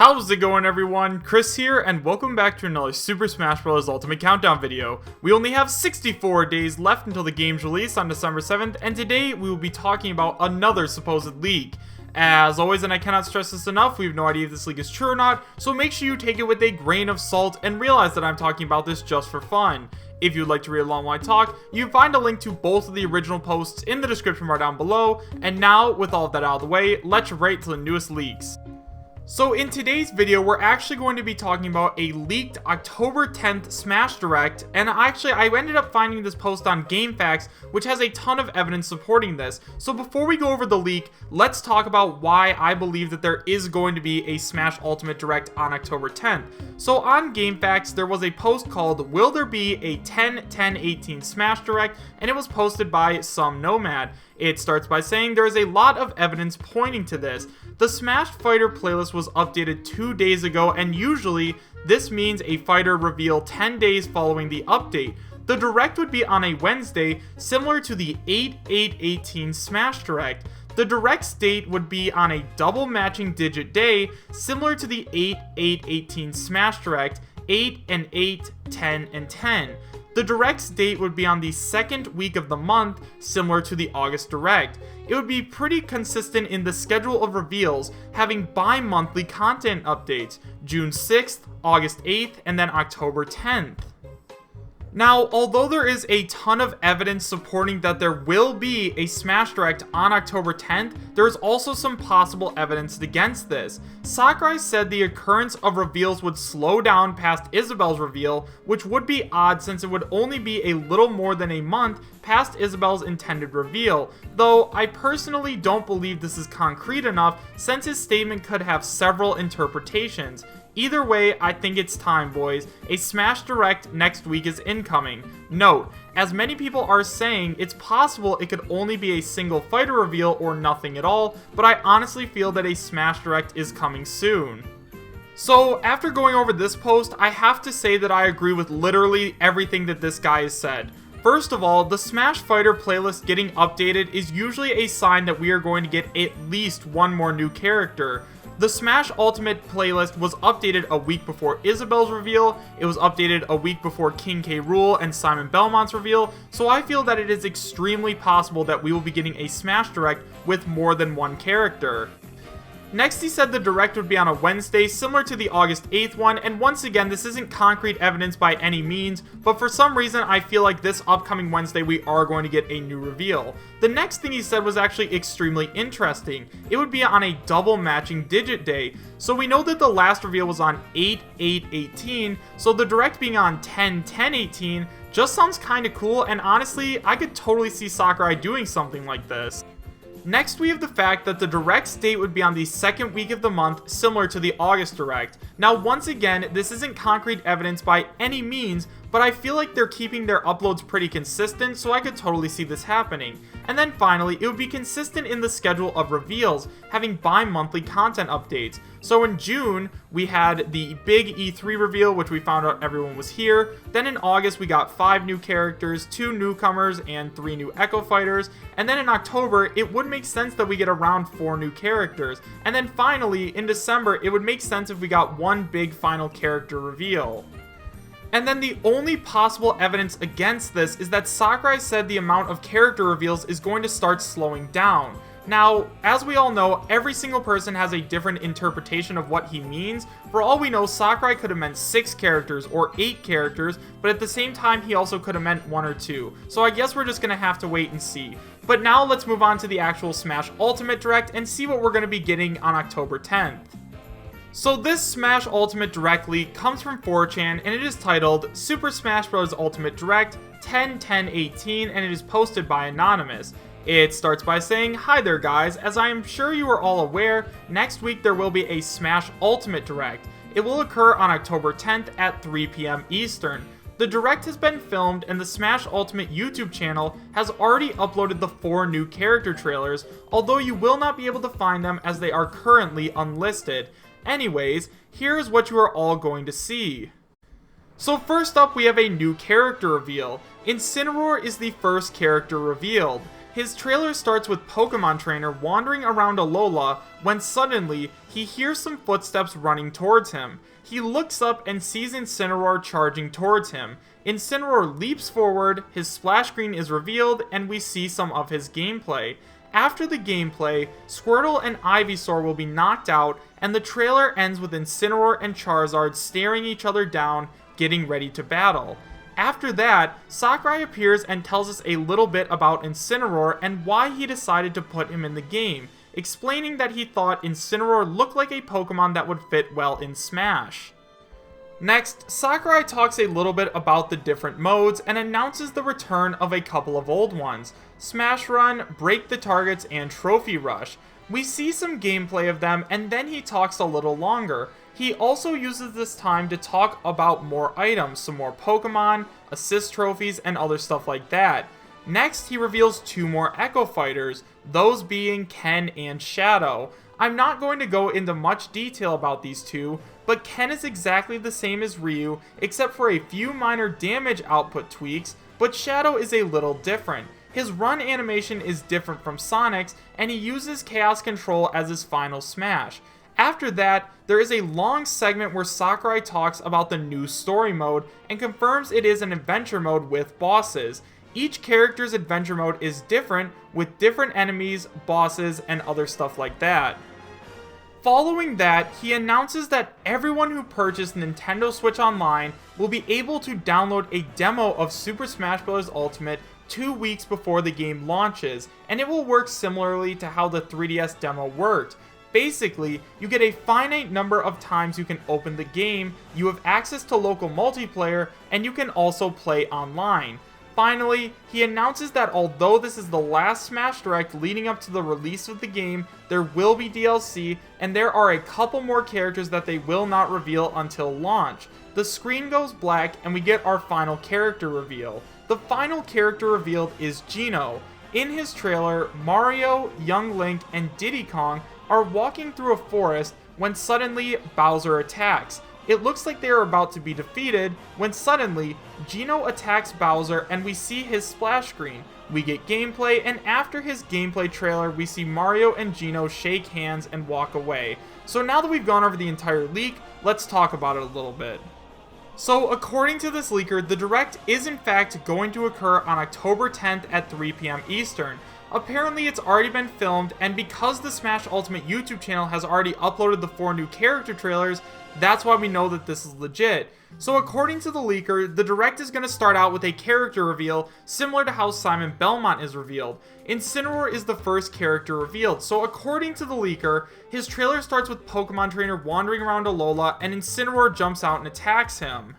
How's it going, everyone? Chris here, and welcome back to another Super Smash Bros. Ultimate Countdown video. We only have 64 days left until the game's release on December 7th, and today we will be talking about another supposed leak. As always, and I cannot stress this enough, we have no idea if this leak is true or not, so make sure you take it with a grain of salt and realize that I'm talking about this just for fun. If you'd like to read along while I talk, you can find a link to both of the original posts in the description bar down below, and now, with all of that out of the way, let's right to the newest leaks. So in today's video, we're actually going to be talking about a leaked October 10th Smash Direct, and I ended up finding this post on GameFAQs, which has a ton of evidence supporting this. So before we go over the leak, let's talk about why I believe that there is going to be a Smash Ultimate Direct on October 10th. So on GameFAQs, there was a post called, "Will there be a 10-10-18 Smash Direct?" and it was posted by some Nomad. It starts by saying there is a lot of evidence pointing to this. The Smash Fighter playlist was updated 2 days ago, and usually this means a fighter reveal 10 days following the update. The Direct would be on a Wednesday, similar to the 8-8-18 Smash Direct. The Direct's date would be on a double matching digit day, similar to the 8-8-18 Smash Direct, 8 and 8, 10 and 10. The Direct's date would be on the second week of the month, similar to the August Direct. It would be pretty consistent in the schedule of reveals, having bi-monthly content updates, June 6th, August 8th, and then October 10th. Now, although there is a ton of evidence supporting that there will be a Smash Direct on October 10th, there is also some possible evidence against this. Sakurai said the occurrence of reveals would slow down past Isabelle's reveal, which would be odd since it would only be a little more than a month past Isabelle's intended reveal, though I personally don't believe this is concrete enough since his statement could have several interpretations. Either way, I think it's time, boys. A Smash Direct next week is incoming. Note, as many people are saying, it's possible it could only be a single fighter reveal or nothing at all, but I honestly feel that a Smash Direct is coming soon. So, after going over this post, I have to say that I agree with literally everything that this guy has said. First of all, the Smash Fighter playlist getting updated is usually a sign that we are going to get at least one more new character. The Smash Ultimate playlist was updated a week before Isabelle's reveal, it was updated a week before King K. Rool and Simon Belmont's reveal, so I feel that it is extremely possible that we will be getting a Smash Direct with more than one character. Next, he said the Direct would be on a Wednesday, similar to the August 8th one, and once again, this isn't concrete evidence by any means, but for some reason, I feel like this upcoming Wednesday, we are going to get a new reveal. The next thing he said was actually extremely interesting. It would be on a double matching digit day. So we know that the last reveal was on 8-8-18, so the Direct being on 10-10-18 just sounds kinda cool, and honestly, I could totally see Sakurai doing something like this. Next, we have the fact that the Direct's date would be on the second week of the month, similar to the August Direct. Now, once again, this isn't concrete evidence by any means, but I feel like they're keeping their uploads pretty consistent, so I could totally see this happening. And then finally, it would be consistent in the schedule of reveals, having bi-monthly content updates. So in June, we had the big E3 reveal, which we found out everyone was here. Then in August, we got 5 new characters, 2 newcomers, and 3 new Echo Fighters. And then in October, it would make sense that we get around 4 new characters. And then finally, in December, it would make sense if we got one big final character reveal. And then the only possible evidence against this is that Sakurai said the amount of character reveals is going to start slowing down. Now, as we all know, every single person has a different interpretation of what he means. For all we know, Sakurai could have meant 6 characters or 8 characters, but at the same time, he also could have meant 1 or 2. So I guess we're just going to have to wait and see. But now let's move on to the actual Smash Ultimate Direct and see what we're going to be getting on October 10th. So this Smash Ultimate Direct leak comes from 4chan, and it is titled Super Smash Bros. Ultimate Direct 10-10-18, and it is posted by Anonymous. It starts by saying, "Hi there guys, as I am sure you are all aware, next week there will be a Smash Ultimate Direct. It will occur on October 10th at 3 PM Eastern. The Direct has been filmed and the Smash Ultimate YouTube channel has already uploaded the 4 new character trailers, although you will not be able to find them as they are currently unlisted. Anyways, here is what you are all going to see." So first up, we have a new character reveal. Incineroar is the first character revealed. His trailer starts with Pokemon Trainer wandering around Alola when suddenly he hears some footsteps running towards him. He looks up and sees Incineroar charging towards him. Incineroar leaps forward, his splash screen is revealed, and we see some of his gameplay. After the gameplay, Squirtle and Ivysaur will be knocked out, and the trailer ends with Incineroar and Charizard staring each other down, getting ready to battle. After that, Sakurai appears and tells us a little bit about Incineroar and why he decided to put him in the game, explaining that he thought Incineroar looked like a Pokemon that would fit well in Smash. Next, Sakurai talks a little bit about the different modes and announces the return of a couple of old ones: Smash Run, Break the Targets, and Trophy Rush. We see some gameplay of them, and then he talks a little longer. He also uses this time to talk about more items, some more Pokemon, assist trophies, and other stuff like that. Next, he reveals two more Echo Fighters, those being Ken and Shadow. I'm not going to go into much detail about these two, but Ken is exactly the same as Ryu, except for a few minor damage output tweaks, but Shadow is a little different. His run animation is different from Sonic's, and he uses Chaos Control as his final smash. After that, there is a long segment where Sakurai talks about the new story mode and confirms it is an adventure mode with bosses. Each character's adventure mode is different, with different enemies, bosses, and other stuff like that. Following that, he announces that everyone who purchased Nintendo Switch Online will be able to download a demo of Super Smash Bros. Ultimate 2 weeks before the game launches, and it will work similarly to how the 3DS demo worked. Basically, you get a finite number of times you can open the game, you have access to local multiplayer, and you can also play online. Finally, he announces that although this is the last Smash Direct leading up to the release of the game, there will be DLC, and there are a couple more characters that they will not reveal until launch. The screen goes black, and we get our final character reveal. The final character revealed is Zeno. In his trailer, Mario, Young Link, and Diddy Kong are walking through a forest when suddenly Bowser attacks. It looks like they are about to be defeated when suddenly Zeno attacks Bowser and we see his splash screen. We get gameplay, and after his gameplay trailer we see Mario and Zeno shake hands and walk away. So now that we've gone over the entire leak, let's talk about it a little bit. So according to this leaker, the Direct is in fact going to occur on October 10th at 3 PM Eastern. Apparently it's already been filmed, and because the Smash Ultimate YouTube channel has already uploaded the 4 new character trailers, that's why we know that this is legit. So according to the leaker, the Direct is going to start out with a character reveal similar to how Simon Belmont is revealed. Incineroar is the first character revealed, so according to the leaker, his trailer starts with Pokemon Trainer wandering around Alola and Incineroar jumps out and attacks him.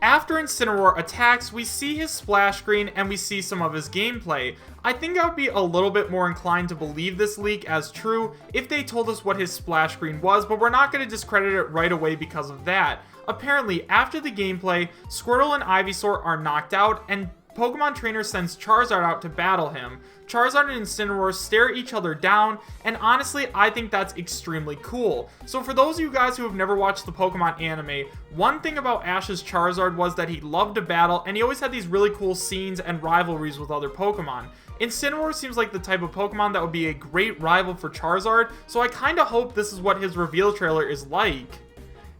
After Incineroar attacks, we see his splash screen and we see some of his gameplay. I think I would be a little bit more inclined to believe this leak as true if they told us what his splash screen was, but we're not going to discredit it right away because of that. Apparently, after the gameplay, Squirtle and Ivysaur are knocked out, and Pokemon Trainer sends Charizard out to battle him. Charizard and Incineroar stare each other down, and honestly, I think that's extremely cool. So for those of you guys who have never watched the Pokemon anime, one thing about Ash's Charizard was that he loved to battle, and he always had these really cool scenes and rivalries with other Pokemon. Incineroar seems like the type of Pokemon that would be a great rival for Charizard, so I kinda hope this is what his reveal trailer is like.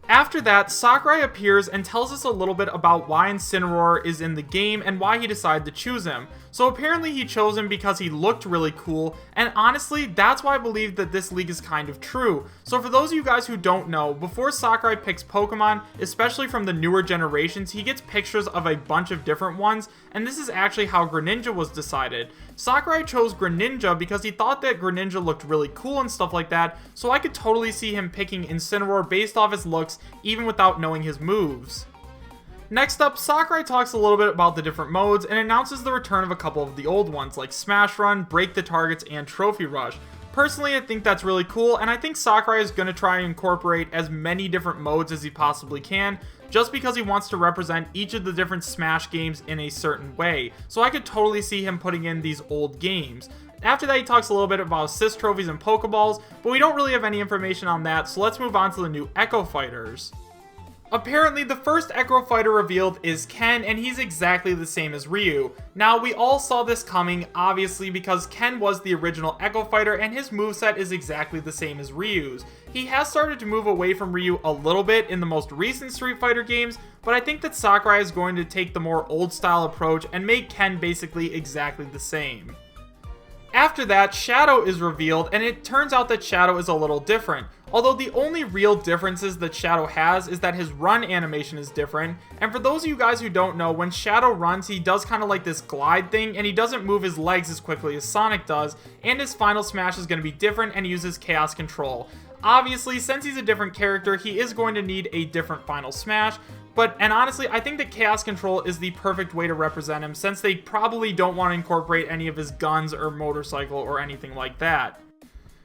After that, Sakurai appears and tells us a little bit about why Incineroar is in the game and why he decided to choose him. So apparently he chose him because he looked really cool, and honestly, that's why I believe that this leak is kind of true. So for those of you guys who don't know, before Sakurai picks Pokemon, especially from the newer generations, he gets pictures of a bunch of different ones, and this is actually how Greninja was decided. Sakurai chose Greninja because he thought that Greninja looked really cool and stuff like that, so I could totally see him picking Incineroar based off his looks, even without knowing his moves. Next up, Sakurai talks a little bit about the different modes and announces the return of a couple of the old ones like Smash Run, Break the Targets, and Trophy Rush. Personally, I think that's really cool, and I think Sakurai is going to try and incorporate as many different modes as he possibly can, just because he wants to represent each of the different Smash games in a certain way. So I could totally see him putting in these old games. After that, he talks a little bit about assist trophies and Pokeballs, but we don't really have any information on that, so let's move on to the new Echo Fighters. Apparently, the first Echo Fighter revealed is Ken, and he's exactly the same as Ryu. Now, we all saw this coming, obviously, because Ken was the original Echo Fighter, and his moveset is exactly the same as Ryu's. He has started to move away from Ryu a little bit in the most recent Street Fighter games, but I think that Sakurai is going to take the more old-style approach and make Ken basically exactly the same. After that, Shadow is revealed, and it turns out that Shadow is a little different. Although the only real differences that Shadow has is that his run animation is different, and for those of you guys who don't know, when Shadow runs, he does kind of like this glide thing, and he doesn't move his legs as quickly as Sonic does, and his final smash is going to be different and uses Chaos Control. Obviously, since he's a different character, he is going to need a different final smash, and honestly, I think that Chaos Control is the perfect way to represent him, since they probably don't want to incorporate any of his guns or motorcycle or anything like that.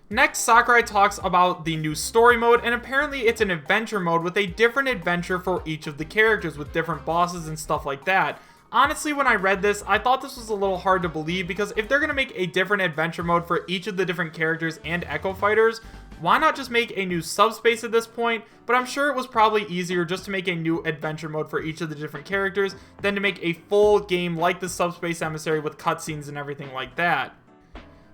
Next, Sakurai talks about the new story mode, and apparently it's an adventure mode with a different adventure for each of the characters with different bosses and stuff like that. Honestly, when I read this, I thought this was a little hard to believe, because if they're going to make a different adventure mode for each of the different characters and Echo Fighters, why not just make a new subspace at this point? But I'm sure it was probably easier just to make a new adventure mode for each of the different characters than to make a full game like the Subspace Emissary with cutscenes and everything like that.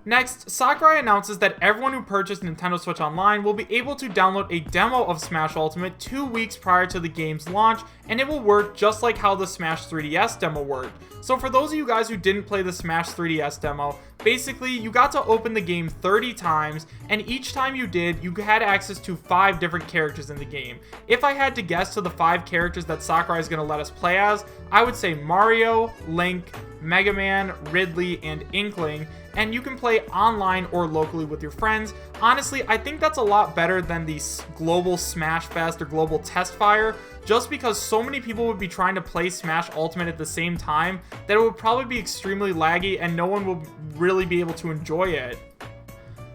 Next, Sakurai announces that everyone who purchased Nintendo Switch Online will be able to download a demo of Smash Ultimate 2 weeks prior to the game's launch, and it will work just like how the Smash 3DS demo worked. So for those of you guys who didn't play the Smash 3DS demo, basically you got to open the game 30 times, and each time you did, you had access to 5 different characters in the game. If I had to guess to the 5 characters that Sakurai is going to let us play as, I would say Mario, Link, Mega Man, Ridley, and Inkling, and you can play online or locally with your friends. Honestly, I think that's a lot better than the global Smash Fest or global Test Fire, just because so many people would be trying to play Smash Ultimate at the same time that it would probably be extremely laggy and no one will really be able to enjoy it.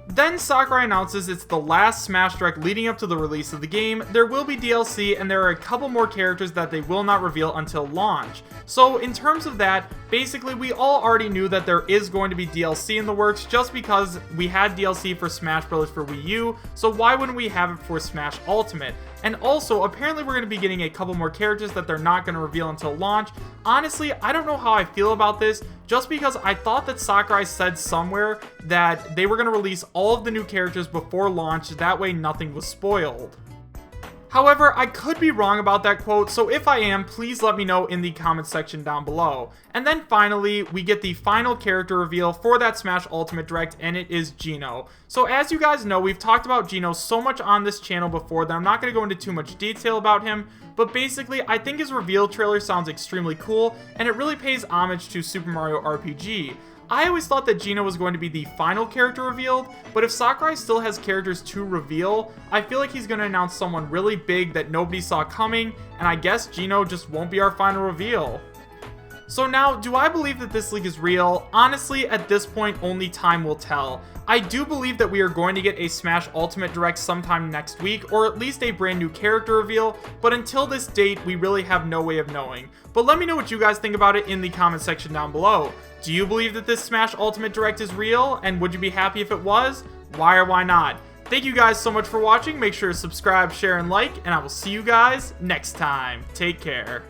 Then Sakurai announces it's the last Smash Direct leading up to the release of the game. There will be DLC, and there are a couple more characters that they will not reveal until launch. So in terms of that, basically we all already knew that there is going to be DLC in the works just because we had DLC for Smash Bros. For Wii U, so why wouldn't we have it for Smash Ultimate? And also, apparently we're going to be getting a couple more characters that they're not going to reveal until launch. Honestly, I don't know how I feel about this, just because I thought that Sakurai said somewhere that they were going to release all of the new characters before launch, that way nothing was spoiled. However, I could be wrong about that quote, so if I am, please let me know in the comment section down below. And then finally, we get the final character reveal for that Smash Ultimate Direct, and it is Zeno. So as you guys know, we've talked about Zeno so much on this channel before that I'm not going to go into too much detail about him, but basically, I think his reveal trailer sounds extremely cool, and it really pays homage to Super Mario RPG. I always thought that Zeno was going to be the final character revealed, but if Sakurai still has characters to reveal, I feel like he's going to announce someone really big that nobody saw coming, and I guess Zeno just won't be our final reveal. So now, do I believe that this leak is real? Honestly, at this point, only time will tell. I do believe that we are going to get a Smash Ultimate Direct sometime next week, or at least a brand new character reveal, but until this date, we really have no way of knowing. But let me know what you guys think about it in the comment section down below. Do you believe that this Smash Ultimate Direct is real, and would you be happy if it was? Why or why not? Thank you guys so much for watching. Make sure to subscribe, share, and like, and I will see you guys next time. Take care.